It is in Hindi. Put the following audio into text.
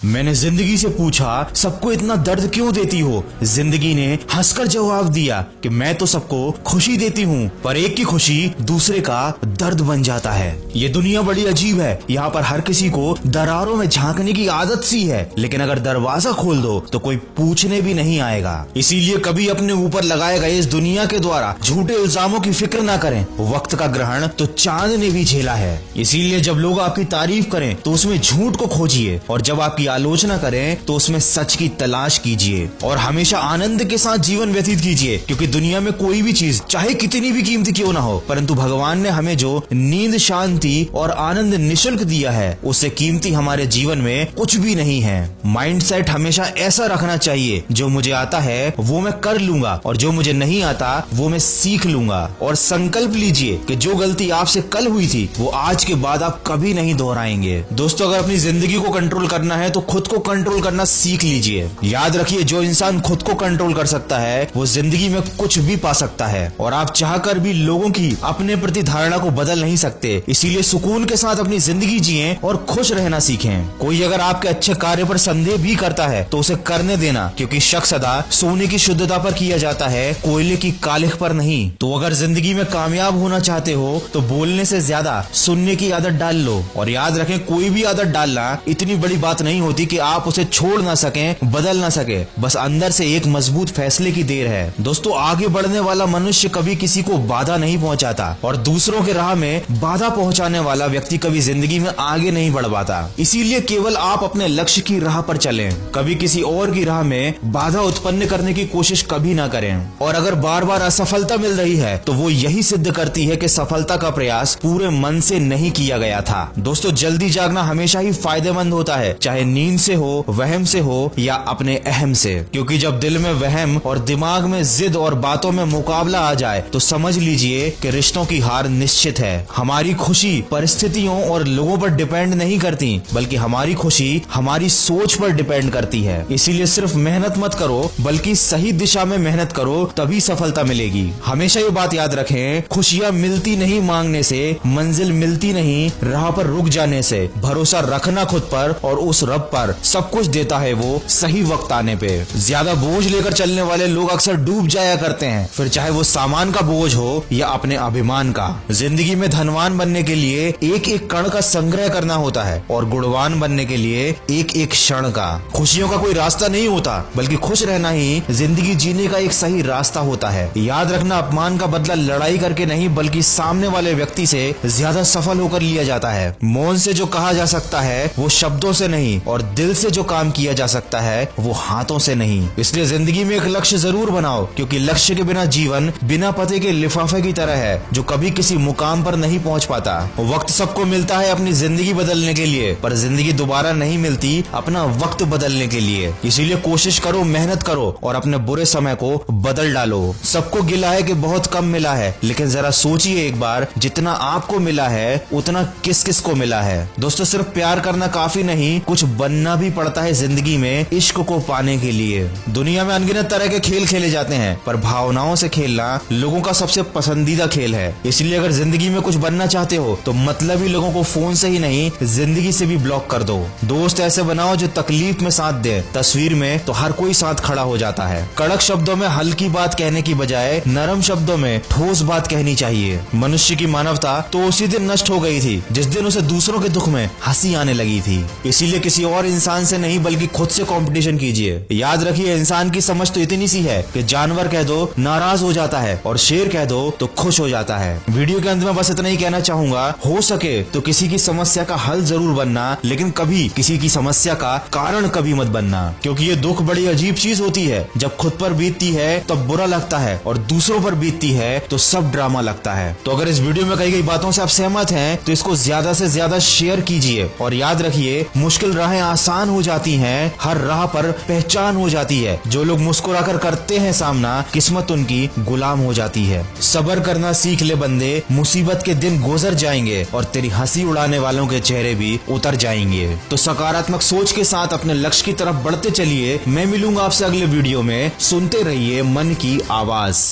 मैंने जिंदगी से पूछा, सबको इतना दर्द क्यों देती हो? जिंदगी ने हंसकर जवाब दिया कि मैं तो सबको खुशी देती हूँ, पर एक की खुशी दूसरे का दर्द बन जाता है। ये दुनिया बड़ी अजीब है। यहाँ पर हर किसी को दरारों में झांकने की आदत सी है, लेकिन अगर दरवाजा खोल दो तो कोई पूछने भी नहीं आएगा। इसीलिए कभी अपने ऊपर लगाए गए इस दुनिया के द्वारा झूठे इल्जामों की फिक्र ना करें। वक्त का ग्रहण तो चांद ने भी झेला है। इसीलिए जब लोग आपकी तारीफ करें तो उसमें झूठ को खोजिए, और जब आपकी आलोचना करें तो उसमें सच की तलाश कीजिए। और हमेशा आनंद के साथ जीवन व्यतीत कीजिए, क्योंकि दुनिया में कोई भी चीज चाहे कितनी भी कीमती क्यों ना हो, परंतु भगवान ने हमें जो नींद, शांति और आनंद निःशुल्क दिया है, उससे कीमती हमारे जीवन में कुछ भी नहीं है। माइंडसेट हमेशा ऐसा रखना चाहिए, जो मुझे आता है वो मैं कर लूंगा, और जो मुझे नहीं आता वो मैं सीख लूंगा। और संकल्प लीजिए कि जो गलती आपसे कल हुई थी वो आज के बाद आप कभी नहीं दोहराएंगे। दोस्तों, अगर अपनी जिंदगी को कंट्रोल करना है तो खुद को कंट्रोल करना सीख लीजिए। याद रखिए, जो इंसान खुद को कंट्रोल कर सकता है वो जिंदगी में कुछ भी पा सकता है, और आप चाहकर भी लोगों की अपने प्रति धारणा को बदल नहीं सकते। इसीलिए सुकून के साथ अपनी जिंदगी जिएं और खुश रहना सीखें। कोई अगर आपके अच्छे कार्य पर संदेह भी करता है तो उसे करने देना, क्योंकि शक सदा सोने की शुद्धता पर किया जाता है, कोयले की कालिख पर नहीं। तो अगर जिंदगी में कामयाब होना चाहते हो तो बोलने से ज्यादा सुनने की आदत डाल लो। और याद रखें, कोई भी आदत डालना इतनी बड़ी बात नहीं होती कि आप उसे छोड़ ना सकें, बदल ना सके। बस अंदर से एक मजबूत फैसले की देर है। दोस्तों, आगे बढ़ने वाला मनुष्य कभी किसी को बाधा नहीं पहुंचाता, और दूसरों के राह में बाधा पहुंचाने वाला व्यक्ति कभी जिंदगी में आगे नहीं बढ़ पाता। इसीलिए केवल आप अपने लक्ष्य की राह पर चलें, कभी किसी और की राह में बाधा उत्पन्न करने की कोशिश कभी ना करें। और अगर बार बार असफलता मिल रही है तो वो यही सिद्ध करती है कि सफलता का प्रयास पूरे मन से नहीं किया गया था। दोस्तों, जल्दी जागना हमेशा ही फायदेमंद होता है, चाहे नींद से हो, वहम से हो या अपने अहम से। क्योंकि जब दिल में वहम और दिमाग में जिद और बातों में मुकाबला आ जाए तो समझ लीजिए कि रिश्तों की हार निश्चित है। हमारी खुशी परिस्थितियों और लोगों पर डिपेंड नहीं करती, बल्कि हमारी खुशी हमारी सोच पर डिपेंड करती है। इसीलिए सिर्फ मेहनत मत करो, बल्कि सही दिशा में मेहनत करो, तभी सफलता मिलेगी। हमेशा ये बात याद रखें, खुशियाँ मिलती नहीं मांगने से, मंजिल मिलती नहीं राह पर रुक जाने से। भरोसा रखना खुद पर और उस रब पर, सब कुछ देता है वो सही वक्त आने पे। ज्यादा बोझ लेकर चलने वाले लोग अक्सर डूब जाया करते हैं, फिर चाहे वो सामान का बोझ हो या अपने अभिमान का। जिंदगी में धनवान बनने के लिए एक एक कण का संग्रह करना होता है, और गुणवान बनने के लिए एक एक क्षण का। खुशियों का कोई रास्ता नहीं होता, बल्कि खुश रहना ही जिंदगी जीने का एक सही रास्ता होता है। याद रखना, अपमान का बदला लड़ाई करके नहीं, बल्कि सामने वाले व्यक्ति से ज्यादा सफल होकर लिया जाता है। मौन से जो कहा जा सकता है वो शब्दों से नहीं, और दिल से जो काम किया जा सकता है वो हाथों से नहीं। इसलिए जिंदगी में एक लक्ष्य जरूर बनाओ, क्योंकि लक्ष्य के बिना जीवन बिना पते के लिफाफे की तरह है, जो कभी किसी मुकाम पर नहीं पहुंच पाता। वक्त सबको मिलता है अपनी जिंदगी बदलने के लिए, पर जिंदगी दोबारा नहीं मिलती अपना वक्त बदलने के लिए। इसीलिए कोशिश करो, मेहनत करो और अपने बुरे समय को बदल डालो। सबको गिला है कि बहुत कम मिला है, लेकिन जरा सोचिए एक बार, जितना आपको मिला है उतना किस किस को मिला है। दोस्तों, सिर्फ प्यार करना काफी नहीं, कुछ बनना भी पड़ता है जिंदगी में इश्क को पाने के लिए। दुनिया में अनगिनत तरह के खेल खेले जाते हैं, पर भावनाओं से खेलना लोगों का सबसे पसंदीदा खेल है। इसलिए अगर जिंदगी में कुछ बनना चाहते हो तो मतलबी लोगों को फोन से ही नहीं, जिंदगी से भी ब्लॉक कर दो। दोस्त ऐसे बनाओ जो तकलीफ में साथ दे, तस्वीर में तो हर कोई साथ खड़ा हो जाता है। कड़क शब्दों में हल्की बात कहने की बजाय नरम शब्दों में ठोस बात कहनी चाहिए। मनुष्य की मानवता तो उसी दिन नष्ट हो गई थी जिस दिन उसे दूसरों के दुख में हंसी आने लगी थी। इसीलिए किसी और इंसान से नहीं, बल्कि खुद से कंपटीशन कीजिए। याद रखिए, इंसान की समझ तो इतनी सी है कि जानवर कह दो नाराज हो जाता है, और शेर कह दो तो खुश हो जाता है। वीडियो के अंत में बस इतना ही कहना चाहूंगा, हो सके तो किसी की समस्या का हल जरूर बनना, लेकिन कभी किसी की समस्या का कारण कभी मत बनना। क्योंकि ये दुख बड़ी अजीब चीज होती है, जब खुद पर बीतती है तब बुरा लगता है, और दूसरों पर बीतती है तो सब ड्रामा लगता है। तो अगर इस वीडियो में कही गई बातों से आप सहमत हैं तो इसको ज्यादा से ज्यादा शेयर कीजिए। और याद रखिए, मुश्किल राहें आसान हो जाती हैं, हर राह पर पहचान हो जाती है। जो लोग मुस्कुराकर करते हैं सामना, किस्मत उनकी गुलाम हो जाती है। सब्र करना सीख ले बंदे, मुसीबत के दिन गुजर जाएंगे, और तेरी हंसी उड़ाने वालों के चेहरे भी उतर जाएंगे। तो सकारात्मक सोच के साथ अपने लक्ष्य की तरफ बढ़ते चलिए। मैं मिलूंगा आपसे अगले वीडियो में। सुनते रहिए मन की आवाज।